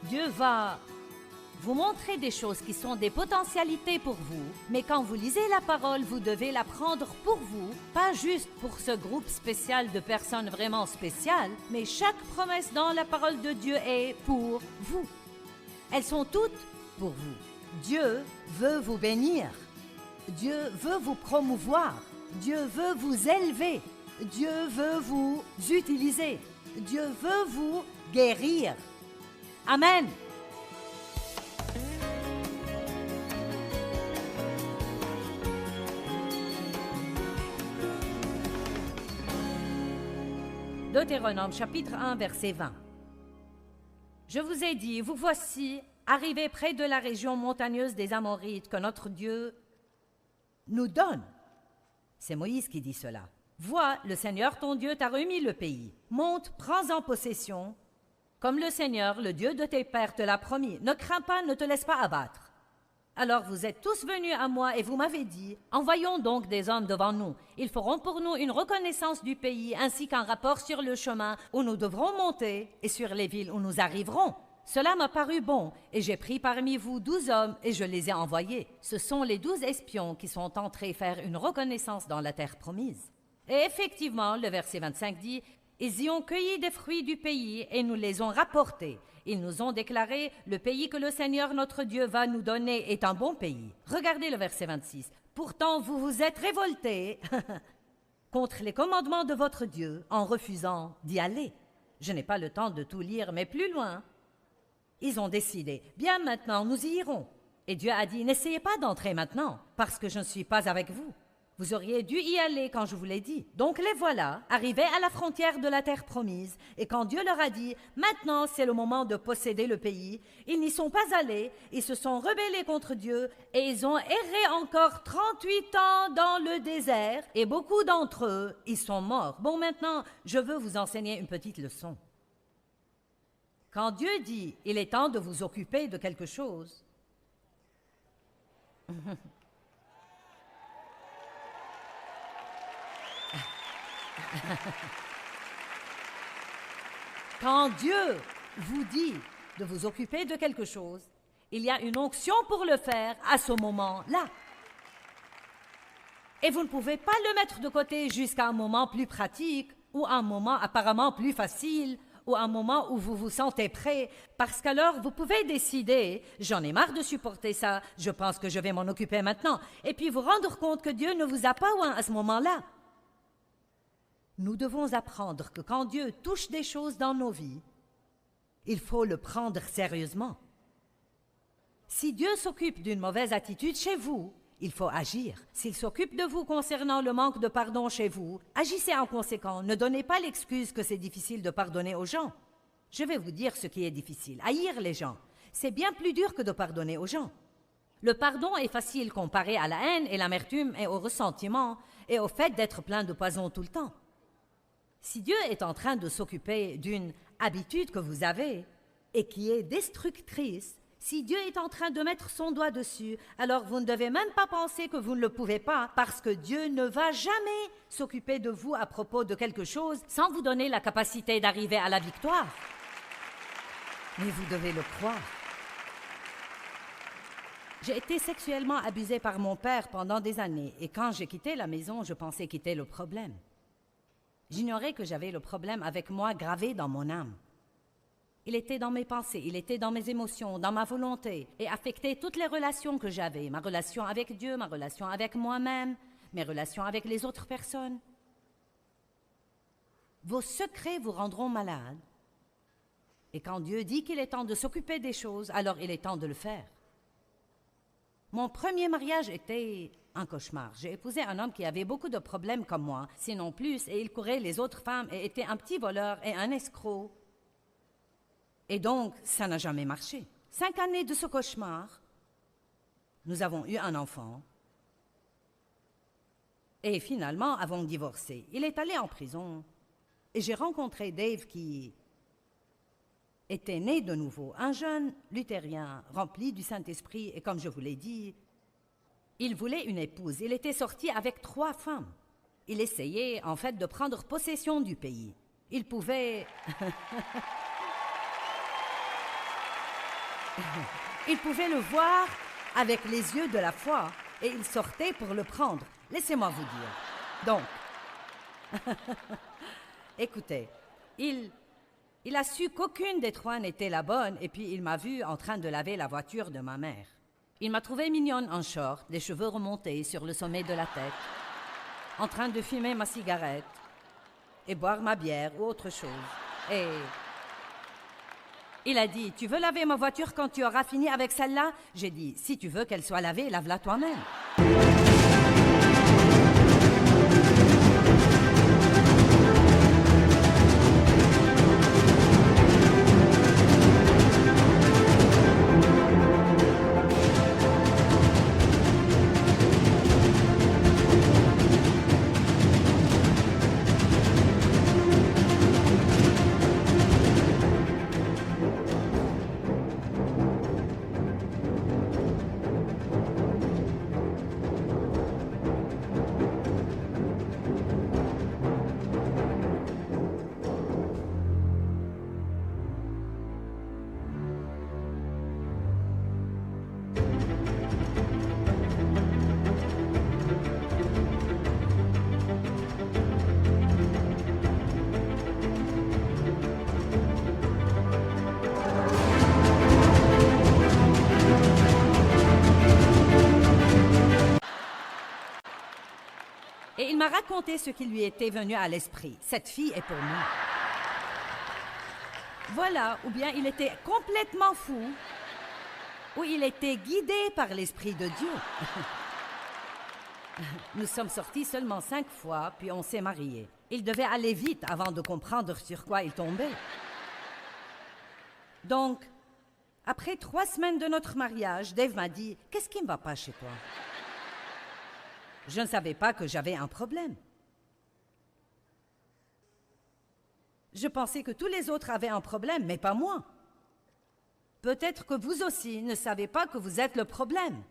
Dieu va vous montrer des choses qui sont des potentialités pour vous, mais quand vous lisez la parole, vous devez la prendre pour vous, pas juste pour ce groupe spécial de personnes vraiment spéciales, mais chaque promesse dans la parole de Dieu est pour vous. Elles sont toutes pour vous. Dieu veut vous bénir. Dieu veut vous promouvoir. Dieu veut vous élever. Dieu veut vous utiliser. Dieu veut vous guérir. Amen. Deutéronome chapitre 1 verset 20. Je vous ai dit, vous voici arrivés près de la région montagneuse des Amorites que notre Dieu nous donne. C'est Moïse qui dit cela. Vois, le Seigneur ton Dieu t'a remis le pays. Monte, prends-en possession, comme le Seigneur, le Dieu de tes pères, te l'a promis. Ne crains pas, ne te laisse pas abattre. Alors vous êtes tous venus à moi et vous m'avez dit, envoyons donc des hommes devant nous. Ils feront pour nous une reconnaissance du pays ainsi qu'un rapport sur le chemin où nous devrons monter et sur les villes où nous arriverons. Cela m'a paru bon et j'ai pris parmi vous 12 hommes et je les ai envoyés. Ce sont les 12 espions qui sont entrés faire une reconnaissance dans la terre promise. Et effectivement, le verset 25 dit, ils y ont cueilli des fruits du pays et nous les ont rapportés. Ils nous ont déclaré, le pays que le Seigneur notre Dieu va nous donner est un bon pays. Regardez le verset 26. Pourtant, vous vous êtes révoltés contre les commandements de votre Dieu en refusant d'y aller. Je n'ai pas le temps de tout lire, mais plus loin. Ils ont décidé, bien maintenant, nous y irons. Et Dieu a dit, n'essayez pas d'entrer maintenant, parce que je ne suis pas avec vous. Vous auriez dû y aller quand je vous l'ai dit. Donc les voilà, arrivés à la frontière de la terre promise, et quand Dieu leur a dit, maintenant c'est le moment de posséder le pays, ils n'y sont pas allés, ils se sont rebellés contre Dieu, et ils ont erré encore 38 ans dans le désert, et beaucoup d'entre eux, ils sont morts. Bon, maintenant, je veux vous enseigner une petite leçon. Quand Dieu dit, il est temps de vous occuper de quelque chose, quand Dieu vous dit de vous occuper de quelque chose, il y a une onction pour le faire à ce moment-là. Et vous ne pouvez pas le mettre de côté jusqu'à un moment plus pratique ou un moment apparemment plus facile ou un moment où vous vous sentez prêt, parce qu'alors vous pouvez décider, j'en ai marre de supporter ça, je pense que je vais m'en occuper maintenant, et puis vous rendre compte que Dieu ne vous a pas oint à ce moment-là. Nous devons apprendre que quand Dieu touche des choses dans nos vies, il faut le prendre sérieusement. Si Dieu s'occupe d'une mauvaise attitude chez vous, il faut agir. S'il s'occupe de vous concernant le manque de pardon chez vous, agissez en conséquent. Ne donnez pas l'excuse que c'est difficile de pardonner aux gens. Je vais vous dire ce qui est difficile. Haïr les gens, c'est bien plus dur que de pardonner aux gens. Le pardon est facile comparé à la haine et l'amertume et au ressentiment et au fait d'être plein de poison tout le temps. Si Dieu est en train de s'occuper d'une habitude que vous avez et qui est destructrice, si Dieu est en train de mettre son doigt dessus, alors vous ne devez même pas penser que vous ne le pouvez pas, parce que Dieu ne va jamais s'occuper de vous à propos de quelque chose sans vous donner la capacité d'arriver à la victoire. Mais vous devez le croire. J'ai été sexuellement abusée par mon père pendant des années, et quand j'ai quitté la maison, je pensais quitter le problème. J'ignorais que j'avais le problème avec moi gravé dans mon âme. Il était dans mes pensées, il était dans mes émotions, dans ma volonté, et affectait toutes les relations que j'avais, ma relation avec Dieu, ma relation avec moi-même, mes relations avec les autres personnes. Vos secrets vous rendront malade. Et quand Dieu dit qu'il est temps de s'occuper des choses, alors il est temps de le faire. Mon premier mariage était un cauchemar. J'ai épousé un homme qui avait beaucoup de problèmes comme moi, sinon plus, et il courait les autres femmes et était un petit voleur et un escroc. Et donc, ça n'a jamais marché. 5 années de ce cauchemar, nous avons eu un enfant. Et finalement, avons divorcé. Il est allé en prison. Et j'ai rencontré Dave qui était né de nouveau, un jeune luthérien rempli du Saint-Esprit. Et comme je vous l'ai dit, il voulait une épouse. Il était sorti avec 3 femmes. Il essayait, en fait, de prendre possession du pays. Il pouvait... Il pouvait le voir avec les yeux de la foi et il sortait pour le prendre. Laissez-moi vous dire. Donc, écoutez, il a su qu'aucune des trois n'était la bonne et puis il m'a vu en train de laver la voiture de ma mère. Il m'a trouvée mignonne en short, les cheveux remontés sur le sommet de la tête, en train de fumer ma cigarette et boire ma bière ou autre chose. Et il a dit, tu veux laver ma voiture quand tu auras fini avec celle-là? J'ai dit, si tu veux qu'elle soit lavée, lave-la toi-même. Et il m'a raconté ce qui lui était venu à l'esprit. Cette fille est pour moi. Voilà, ou bien il était complètement fou, ou il était guidé par l'Esprit de Dieu. Nous sommes sortis seulement 5 fois, puis on s'est mariés. Il devait aller vite avant de comprendre sur quoi il tombait. Donc, après 3 semaines de notre mariage, Dave m'a dit « Qu'est-ce qui ne va pas chez toi ?» Je ne savais pas que j'avais un problème. Je pensais que tous les autres avaient un problème, mais pas moi. Peut-être que vous aussi ne savez pas que vous êtes le problème.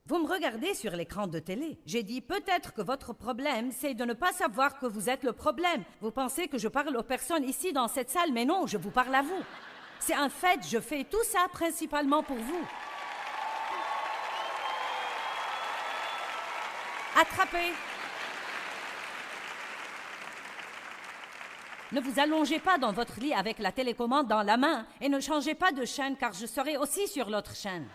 Vous me regardez sur l'écran de télé. J'ai dit, peut-être que votre problème, c'est de ne pas savoir que vous êtes le problème. Vous pensez que je parle aux personnes ici dans cette salle, mais non, je vous parle à vous. C'est un fait, je fais tout ça principalement pour vous. Attrapez! Ne vous allongez pas dans votre lit avec la télécommande dans la main et ne changez pas de chaîne car je serai aussi sur l'autre chaîne.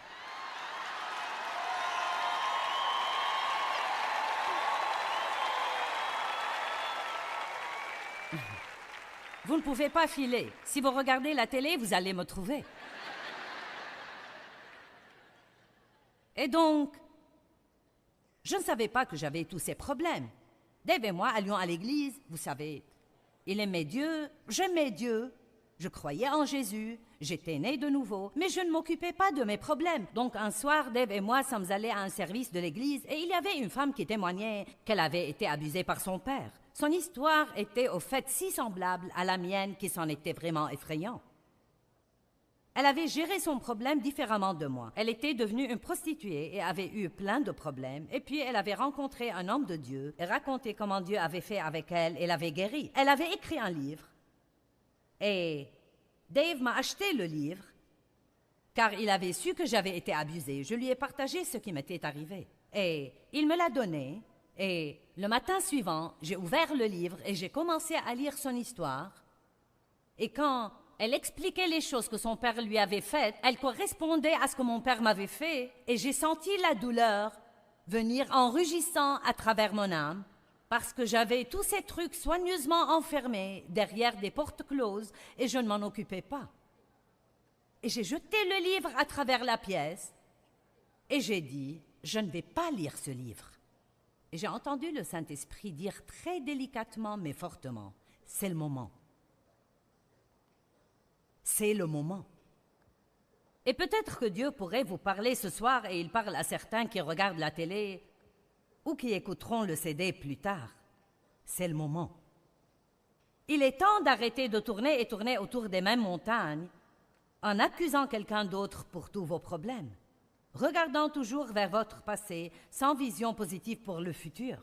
Vous ne pouvez pas filer. Si vous regardez la télé, vous allez me trouver. Et donc, je ne savais pas que j'avais tous ces problèmes. Dave et moi allions à l'église, vous savez. Il aimait Dieu, j'aimais Dieu. Je croyais en Jésus, j'étais née de nouveau, mais je ne m'occupais pas de mes problèmes. Donc un soir, Dave et moi sommes allés à un service de l'église et il y avait une femme qui témoignait qu'elle avait été abusée par son père. Son histoire était au fait si semblable à la mienne qu'il s'en était vraiment effrayant. Elle avait géré son problème différemment de moi. Elle était devenue une prostituée et avait eu plein de problèmes. Et puis, elle avait rencontré un homme de Dieu et raconté comment Dieu avait fait avec elle et l'avait guérie. Elle avait écrit un livre. Et Dave m'a acheté le livre car il avait su que j'avais été abusée. Je lui ai partagé ce qui m'était arrivé. Et il me l'a donné. Et le matin suivant, j'ai ouvert le livre et j'ai commencé à lire son histoire. Et quand elle expliquait les choses que son père lui avait faites, elle correspondait à ce que mon père m'avait fait, et j'ai senti la douleur venir en rugissant à travers mon âme, parce que j'avais tous ces trucs soigneusement enfermés derrière des portes closes, et je ne m'en occupais pas. Et j'ai jeté le livre à travers la pièce, et j'ai dit, je ne vais pas lire ce livre. Et j'ai entendu le Saint-Esprit dire très délicatement mais fortement, c'est le moment. C'est le moment. Et peut-être que Dieu pourrait vous parler ce soir et il parle à certains qui regardent la télé ou qui écouteront le CD plus tard. C'est le moment. Il est temps d'arrêter de tourner et tourner autour des mêmes montagnes en accusant quelqu'un d'autre pour tous vos problèmes, regardant toujours vers votre passé sans vision positive pour le futur.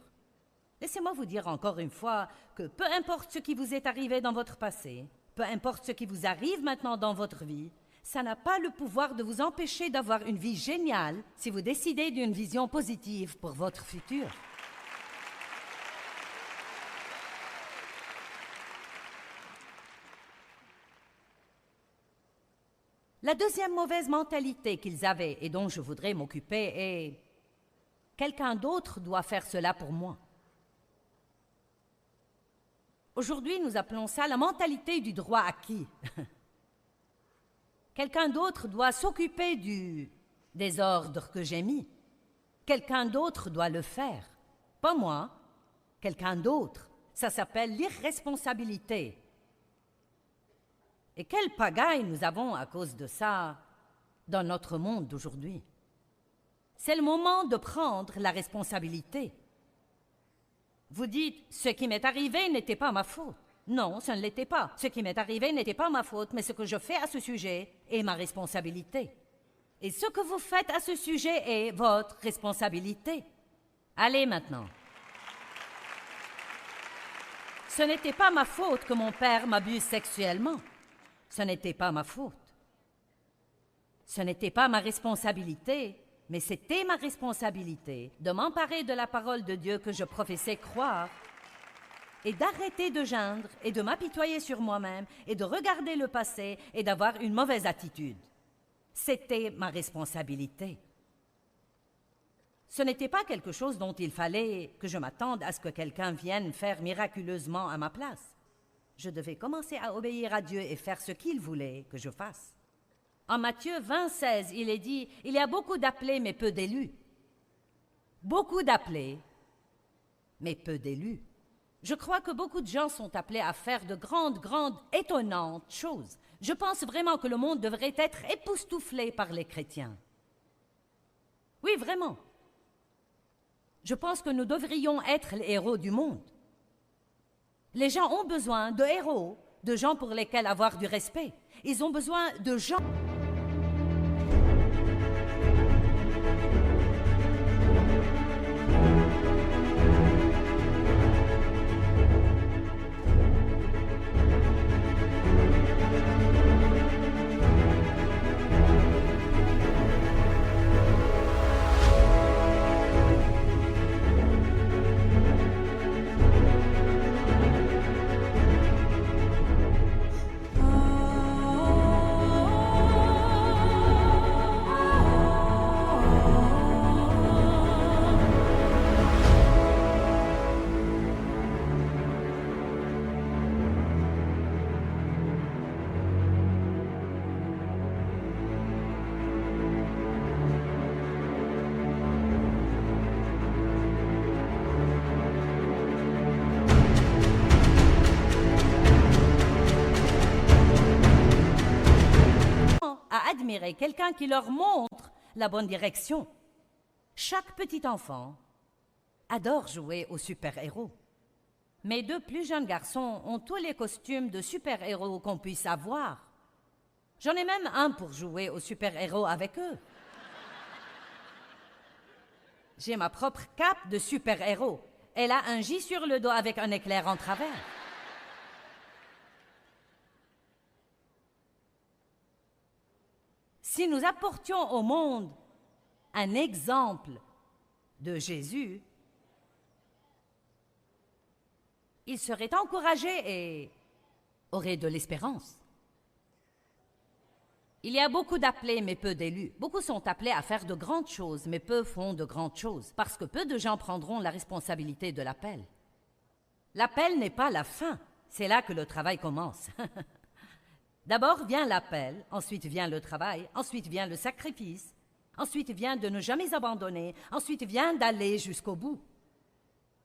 Laissez-moi vous dire encore une fois que peu importe ce qui vous est arrivé dans votre passé, Peu importe ce qui vous arrive maintenant dans votre vie, ça n'a pas le pouvoir de vous empêcher d'avoir une vie géniale si vous décidez d'une vision positive pour votre futur. La deuxième mauvaise mentalité qu'ils avaient et dont je voudrais m'occuper est « quelqu'un d'autre doit faire cela pour moi ». Aujourd'hui, nous appelons ça la mentalité du droit acquis. Quelqu'un d'autre doit s'occuper du désordre que j'ai mis. Quelqu'un d'autre doit le faire. Pas moi, quelqu'un d'autre. Ça s'appelle l'irresponsabilité. Et quelle pagaille nous avons à cause de ça dans notre monde d'aujourd'hui. C'est le moment de prendre la responsabilité. Vous dites, ce qui m'est arrivé n'était pas ma faute. Non, ce ne l'était pas. Ce qui m'est arrivé n'était pas ma faute, mais ce que je fais à ce sujet est ma responsabilité. Et ce que vous faites à ce sujet est votre responsabilité. Allez maintenant. Ce n'était pas ma faute que mon père m'abuse sexuellement. Ce n'était pas ma faute. Ce n'était pas ma responsabilité, mais c'était ma responsabilité de m'emparer de la parole de Dieu que je professais croire et d'arrêter de geindre et de m'apitoyer sur moi-même et de regarder le passé et d'avoir une mauvaise attitude. C'était ma responsabilité. Ce n'était pas quelque chose dont il fallait que je m'attende à ce que quelqu'un vienne faire miraculeusement à ma place. Je devais commencer à obéir à Dieu et faire ce qu'il voulait que je fasse. En Matthieu 20:16, il est dit « Il y a beaucoup d'appelés, mais peu d'élus. » Beaucoup d'appelés, mais peu d'élus. Je crois que beaucoup de gens sont appelés à faire de grandes, étonnantes choses. Je pense vraiment que le monde devrait être époustouflé par les chrétiens. Oui, vraiment. Je pense que nous devrions être les héros du monde. Les gens ont besoin de héros, de gens pour lesquels avoir du respect. Ils ont besoin de gens... à admirer quelqu'un qui leur montre la bonne direction. Chaque petit enfant adore jouer aux super-héros. Mes deux plus jeunes garçons ont tous les costumes de super-héros qu'on puisse avoir. J'en ai même un pour jouer aux super-héros avec eux. J'ai ma propre cape de super-héros. Elle a un J sur le dos avec un éclair en travers. Si nous apportions au monde un exemple de Jésus, il serait encouragé et aurait de l'espérance. Il y a beaucoup d'appelés, mais peu d'élus. Beaucoup sont appelés à faire de grandes choses, mais peu font de grandes choses, parce que peu de gens prendront la responsabilité de l'appel. L'appel n'est pas la fin, c'est là que le travail commence. D'abord vient l'appel, ensuite vient le travail, ensuite vient le sacrifice, ensuite vient de ne jamais abandonner, ensuite vient d'aller jusqu'au bout.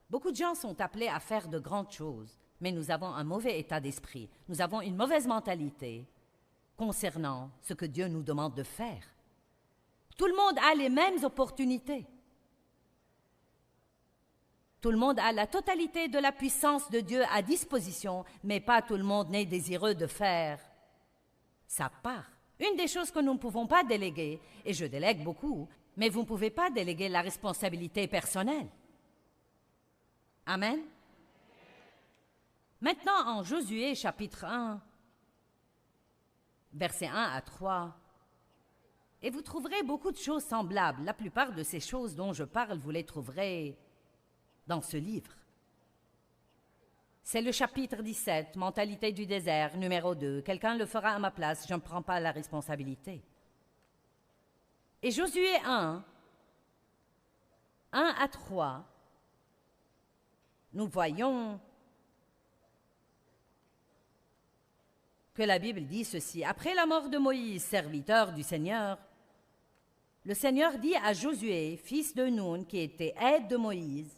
Beaucoup de gens sont appelés à faire de grandes choses, mais nous avons un mauvais état d'esprit, nous avons une mauvaise mentalité concernant ce que Dieu nous demande de faire. Tout le monde a les mêmes opportunités. Tout le monde a la totalité de la puissance de Dieu à disposition, mais pas tout le monde n'est désireux de faire sa part. Une des choses que nous ne pouvons pas déléguer, et je délègue beaucoup, mais vous ne pouvez pas déléguer la responsabilité personnelle. Amen. Maintenant, en Josué chapitre 1, versets 1 à 3. Et vous trouverez beaucoup de choses semblables. La plupart de ces choses dont je parle, vous les trouverez dans ce livre. C'est le chapitre 17, Mentalité du désert, numéro 2. Quelqu'un le fera à ma place, je ne prends pas la responsabilité. Et Josué 1 à 3, nous voyons que la Bible dit ceci. Après la mort de Moïse, serviteur du Seigneur, le Seigneur dit à Josué, fils de Nun, qui était aide de Moïse,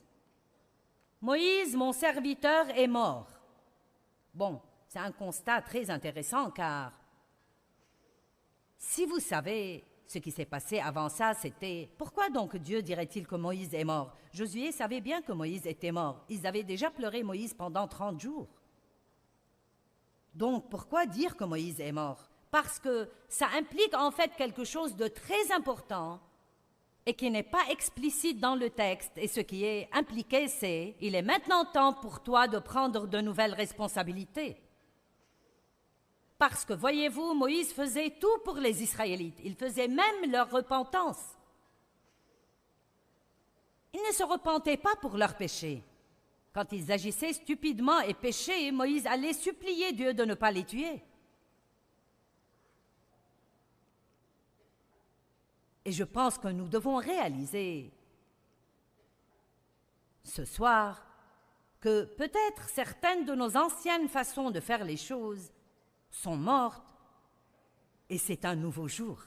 « Moïse, mon serviteur, est mort. » Bon, c'est un constat très intéressant car si vous savez ce qui s'est passé avant ça, c'était « Pourquoi donc Dieu dirait-il que Moïse est mort ?» Josué savait bien que Moïse était mort. Ils avaient déjà pleuré Moïse pendant 30 jours. Donc, pourquoi dire que Moïse est mort? Parce que ça implique en fait quelque chose de très important et qui n'est pas explicite dans le texte. Et ce qui est impliqué, c'est « Il est maintenant temps pour toi de prendre de nouvelles responsabilités. » Parce que, voyez-vous, Moïse faisait tout pour les Israélites. Il faisait même leur repentance. Ils ne se repentaient pas pour leurs péchés. Quand ils agissaient stupidement et péchaient, Moïse allait supplier Dieu de ne pas les tuer. Et je pense que nous devons réaliser ce soir que peut-être certaines de nos anciennes façons de faire les choses sont mortes et c'est un nouveau jour.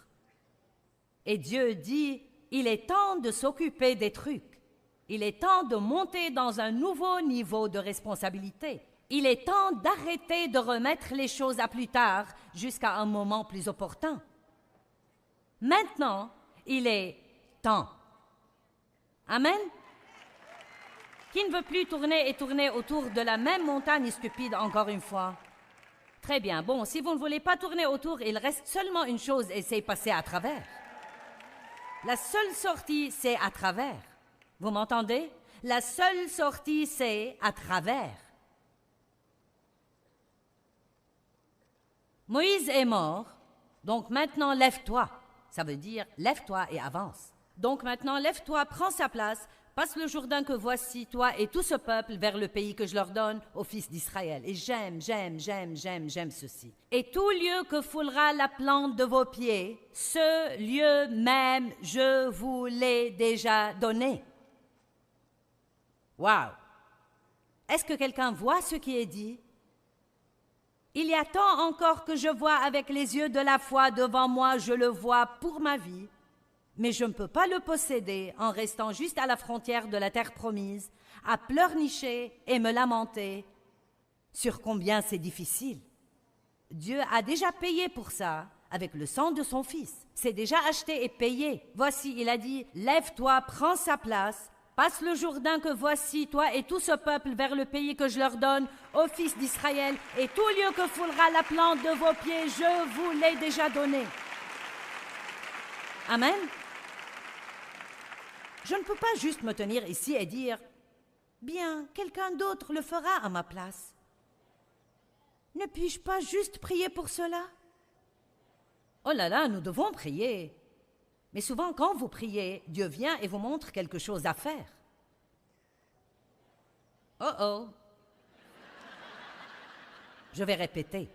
Et Dieu dit, il est temps de s'occuper des trucs. Il est temps de monter dans un nouveau niveau de responsabilité. Il est temps d'arrêter de remettre les choses à plus tard jusqu'à un moment plus opportun. Maintenant, il est temps. Amen? Qui ne veut plus tourner et tourner autour de la même montagne stupide encore une fois? Très bien. Bon, si vous ne voulez pas tourner autour, il reste seulement une chose et c'est passer à travers. La seule sortie, c'est à travers. Vous m'entendez? La seule sortie, c'est à travers. Moïse est mort, donc maintenant lève-toi. Ça veut dire lève-toi et avance. Donc maintenant lève-toi, prends sa place, passe le Jourdain que voici, toi et tout ce peuple, vers le pays que je leur donne aux fils d'Israël. Et j'aime ceci. Et tout lieu que foulera la plante de vos pieds, ce lieu même, je vous l'ai déjà donné. Wow! Est-ce que quelqu'un voit ce qui est dit? Il y a tant encore que je vois avec les yeux de la foi devant moi, je le vois pour ma vie, mais je ne peux pas le posséder en restant juste à la frontière de la terre promise, à pleurnicher et me lamenter sur combien c'est difficile. Dieu a déjà payé pour ça avec le sang de son Fils. C'est déjà acheté et payé. Voici, il a dit, lève-toi, prends sa place, passe le Jourdain que voici, toi et tout ce peuple, vers le pays que je leur donne, aux fils d'Israël, et tout lieu que foulera la plante de vos pieds, je vous l'ai déjà donné. Amen. Je ne peux pas juste me tenir ici et dire, bien, quelqu'un d'autre le fera à ma place. Ne puis-je pas juste prier pour cela? Oh là là, nous devons prier. Mais souvent, quand vous priez, Dieu vient et vous montre quelque chose à faire. Oh oh. Je vais répéter.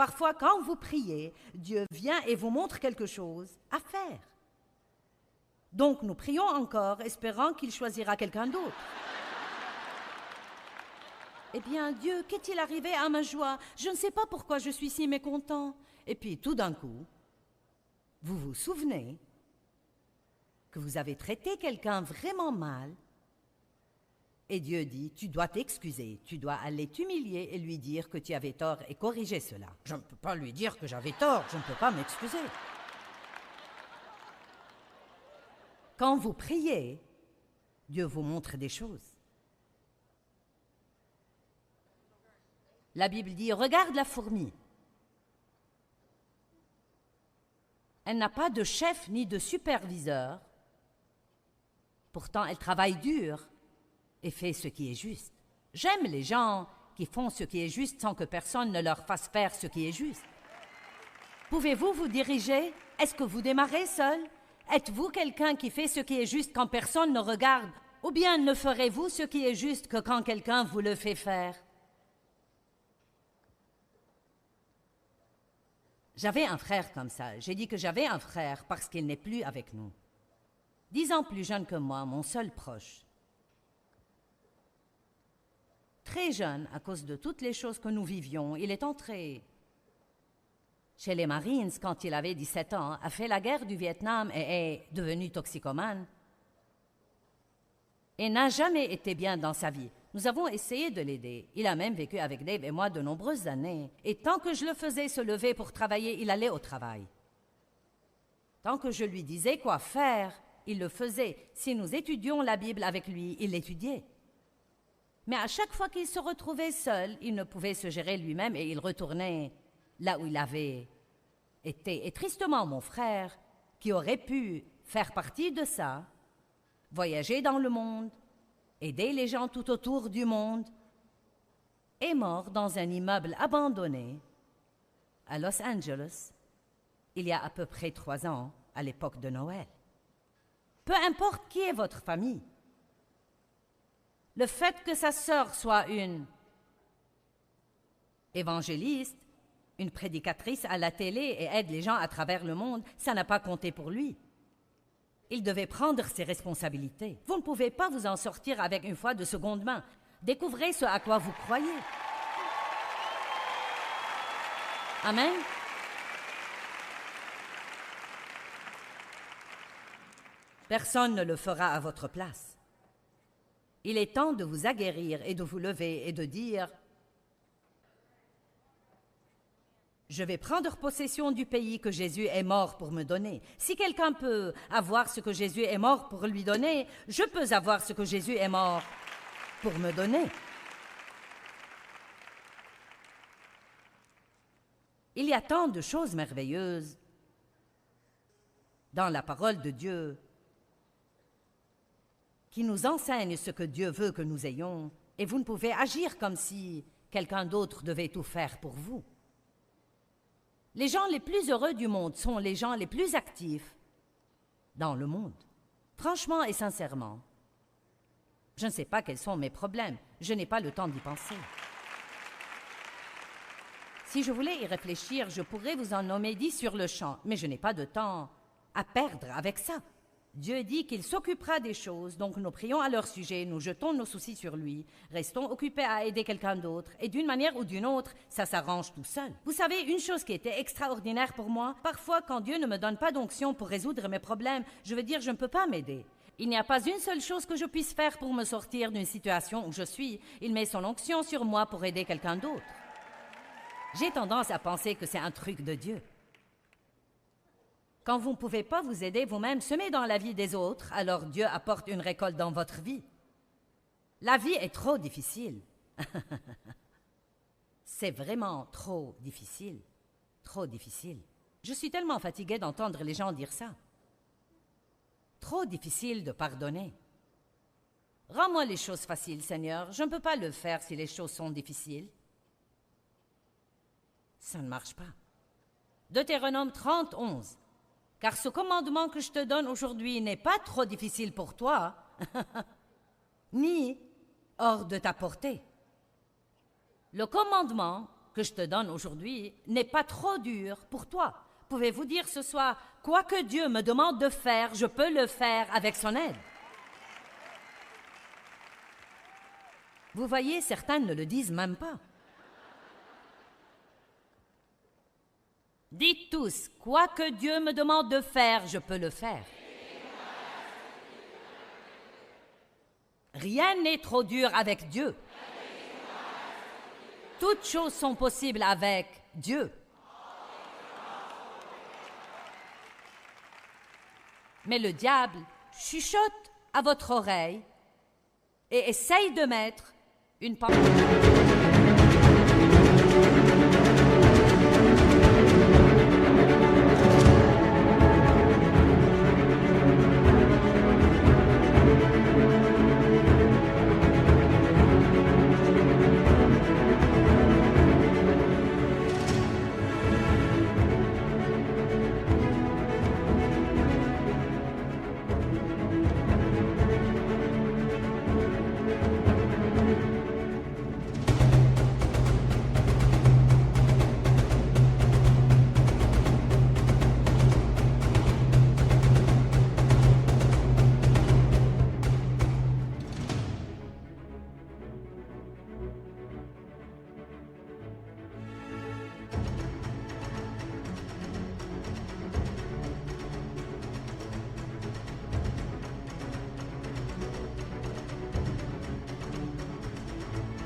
parfois, quand vous priez, Dieu vient et vous montre quelque chose à faire. Donc, nous prions encore, espérant qu'il choisira quelqu'un d'autre. Eh bien, Dieu, qu'est-il arrivé à ma joie? Je ne sais pas pourquoi je suis si mécontent. Et puis, tout d'un coup, vous vous souvenez que vous avez traité quelqu'un vraiment mal. Et Dieu dit, tu dois t'excuser, tu dois aller t'humilier et lui dire que tu avais tort et corriger cela. Je ne peux pas lui dire que j'avais tort, je ne peux pas m'excuser. Quand vous priez, Dieu vous montre des choses. La Bible dit, regarde la fourmi. Elle n'a pas de chef ni de superviseur. Pourtant, elle travaille dur et fait ce qui est juste. J'aime les gens qui font ce qui est juste sans que personne ne leur fasse faire ce qui est juste. Pouvez-vous vous diriger? Est-ce que vous démarrez seul? Êtes-vous quelqu'un qui fait ce qui est juste quand personne ne regarde? Ou bien ne ferez-vous ce qui est juste que quand quelqu'un vous le fait faire? J'avais un frère comme ça. J'ai dit que j'avais un frère parce qu'il n'est plus avec nous. 10 ans plus jeune que moi, mon seul proche. Très jeune, à cause de toutes les choses que nous vivions, il est entré chez les Marines quand il avait 17 ans, a fait la guerre du Vietnam et est devenu toxicomane. Et n'a jamais été bien dans sa vie. Nous avons essayé de l'aider. Il a même vécu avec Dave et moi de nombreuses années. Et tant que je le faisais se lever pour travailler, il allait au travail. Tant que je lui disais quoi faire, il le faisait. Si nous étudions la Bible avec lui, il l'étudiait. Mais à chaque fois qu'il se retrouvait seul, il ne pouvait se gérer lui-même et il retournait là où il avait été. Et tristement, mon frère, qui aurait pu faire partie de ça, voyager dans le monde, aider les gens tout autour du monde, est mort dans un immeuble abandonné à Los Angeles il y a à peu près 3 ans, à l'époque de Noël. Peu importe qui est votre famille, le fait que sa sœur soit une évangéliste, une prédicatrice à la télé et aide les gens à travers le monde, ça n'a pas compté pour lui. Il devait prendre ses responsabilités. Vous ne pouvez pas vous en sortir avec une foi de seconde main. Découvrez ce à quoi vous croyez. Amen. Personne ne le fera à votre place. Il est temps de vous aguerrir et de vous lever et de dire « Je vais prendre possession du pays que Jésus est mort pour me donner. Si quelqu'un peut avoir ce que Jésus est mort pour lui donner, je peux avoir ce que Jésus est mort pour me donner. » Il y a tant de choses merveilleuses dans la parole de Dieu qui nous enseigne ce que Dieu veut que nous ayons, et vous ne pouvez agir comme si quelqu'un d'autre devait tout faire pour vous. Les gens les plus heureux du monde sont les gens les plus actifs dans le monde. Franchement et sincèrement, je ne sais pas quels sont mes problèmes, je n'ai pas le temps d'y penser. Si je voulais y réfléchir, je pourrais vous en nommer 10 sur le champ, mais je n'ai pas de temps à perdre avec ça. Dieu dit qu'il s'occupera des choses, donc nous prions à leur sujet, nous jetons nos soucis sur lui, restons occupés à aider quelqu'un d'autre, et d'une manière ou d'une autre, ça s'arrange tout seul. Vous savez, une chose qui était extraordinaire pour moi, parfois quand Dieu ne me donne pas d'onction pour résoudre mes problèmes, je veux dire je ne peux pas m'aider. Il n'y a pas une seule chose que je puisse faire pour me sortir d'une situation où je suis. Il met son onction sur moi pour aider quelqu'un d'autre. J'ai tendance à penser que c'est un truc de Dieu. Quand vous ne pouvez pas vous aider vous-même, semez dans la vie des autres, alors Dieu apporte une récolte dans votre vie. La vie est trop difficile. C'est vraiment trop difficile. Trop difficile. Je suis tellement fatiguée d'entendre les gens dire ça. Trop difficile de pardonner. Rends-moi les choses faciles, Seigneur. Je ne peux pas le faire si les choses sont difficiles. Ça ne marche pas. Deutéronome 30, 11. Car ce commandement que je te donne aujourd'hui n'est pas trop difficile pour toi, ni hors de ta portée. Le commandement que je te donne aujourd'hui n'est pas trop dur pour toi. Pouvez-vous dire ce soir, quoi que Dieu me demande de faire, je peux le faire avec son aide. Vous voyez, certains ne le disent même pas. Dites tous, quoi que Dieu me demande de faire, je peux le faire. Rien n'est trop dur avec Dieu. Toutes choses sont possibles avec Dieu. Mais le diable chuchote à votre oreille et essaye de mettre une pensée.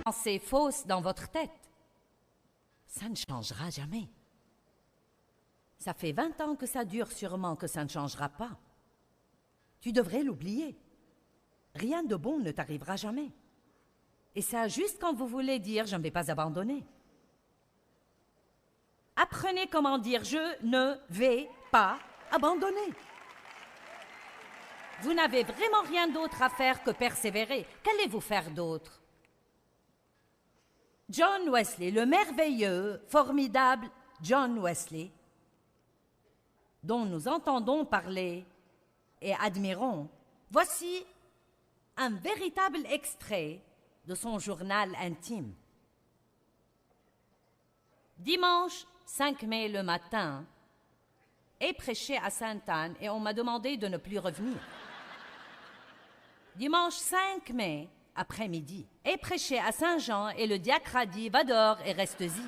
Pensée fausse dans votre tête. Ça ne changera jamais. Ça fait 20 ans que ça dure, sûrement que ça ne changera pas. Tu devrais l'oublier. Rien de bon ne t'arrivera jamais. Et ça, juste quand vous voulez dire « je ne vais pas abandonner ». Apprenez comment dire « je ne vais pas abandonner ». Vous n'avez vraiment rien d'autre à faire que persévérer. Qu'allez-vous faire d'autre? John Wesley, le merveilleux, formidable John Wesley, dont nous entendons parler et admirons, voici un véritable extrait de son journal intime. Dimanche 5 mai le matin, et prêché à Sainte-Anne et on m'a demandé de ne plus revenir. Dimanche 5 mai, après-midi, et prêché à Saint-Jean et le diacre a dit « Va dehors et reste-y ».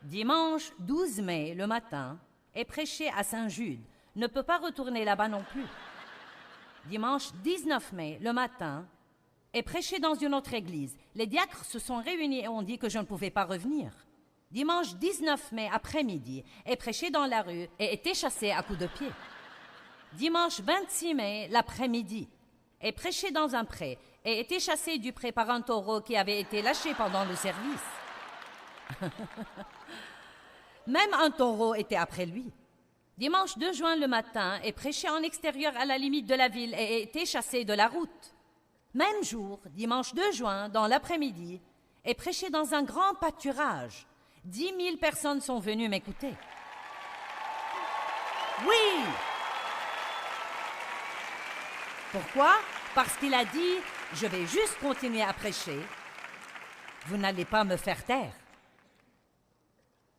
Dimanche 12 mai, le matin, et prêché à Saint-Jude, ne peut pas retourner là-bas non plus. Dimanche 19 mai, le matin, et prêché dans une autre église. Les diacres se sont réunis et ont dit que je ne pouvais pas revenir. Dimanche 19 mai, après-midi, et prêché dans la rue et été chassé à coups de pied. Dimanche 26 mai, l'après-midi, et prêché dans un pré, et été chassé du pré par un taureau qui avait été lâché pendant le service. Même un taureau était après lui. Dimanche 2 juin le matin, et prêché en extérieur à la limite de la ville, et été chassé de la route. Même jour, dimanche 2 juin, dans l'après-midi, et prêché dans un grand pâturage. 10 000 personnes sont venues m'écouter. Oui! Pourquoi? Parce qu'il a dit, je vais juste continuer à prêcher. Vous n'allez pas me faire taire.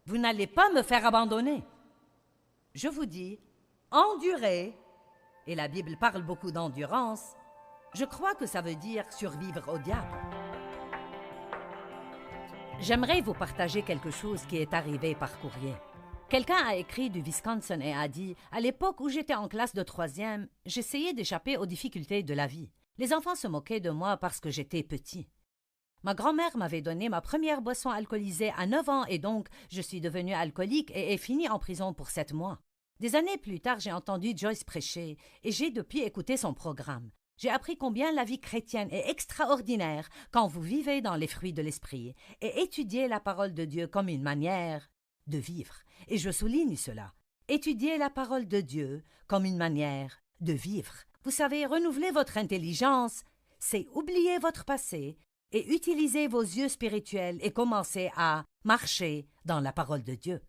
Vous n'allez pas me faire abandonner. Je vous dis, endurez, et la Bible parle beaucoup d'endurance, je crois que ça veut dire survivre au diable. J'aimerais vous partager quelque chose qui est arrivé par courrier. Quelqu'un a écrit du Wisconsin et a dit « À l'époque où j'étais en classe de 3e, j'essayais d'échapper aux difficultés de la vie. Les enfants se moquaient de moi parce que j'étais petit. Ma grand-mère m'avait donné ma première boisson alcoolisée à 9 ans et donc je suis devenue alcoolique et ai fini en prison pour 7 mois. Des années plus tard, j'ai entendu Joyce prêcher et j'ai depuis écouté son programme. J'ai appris combien la vie chrétienne est extraordinaire quand vous vivez dans les fruits de l'esprit et étudiez la parole de Dieu comme une manière de vivre. Et je souligne cela. Étudiez la parole de Dieu comme une manière de vivre. Vous savez, renouveler votre intelligence, c'est oublier votre passé et utiliser vos yeux spirituels et commencer à marcher dans la parole de Dieu.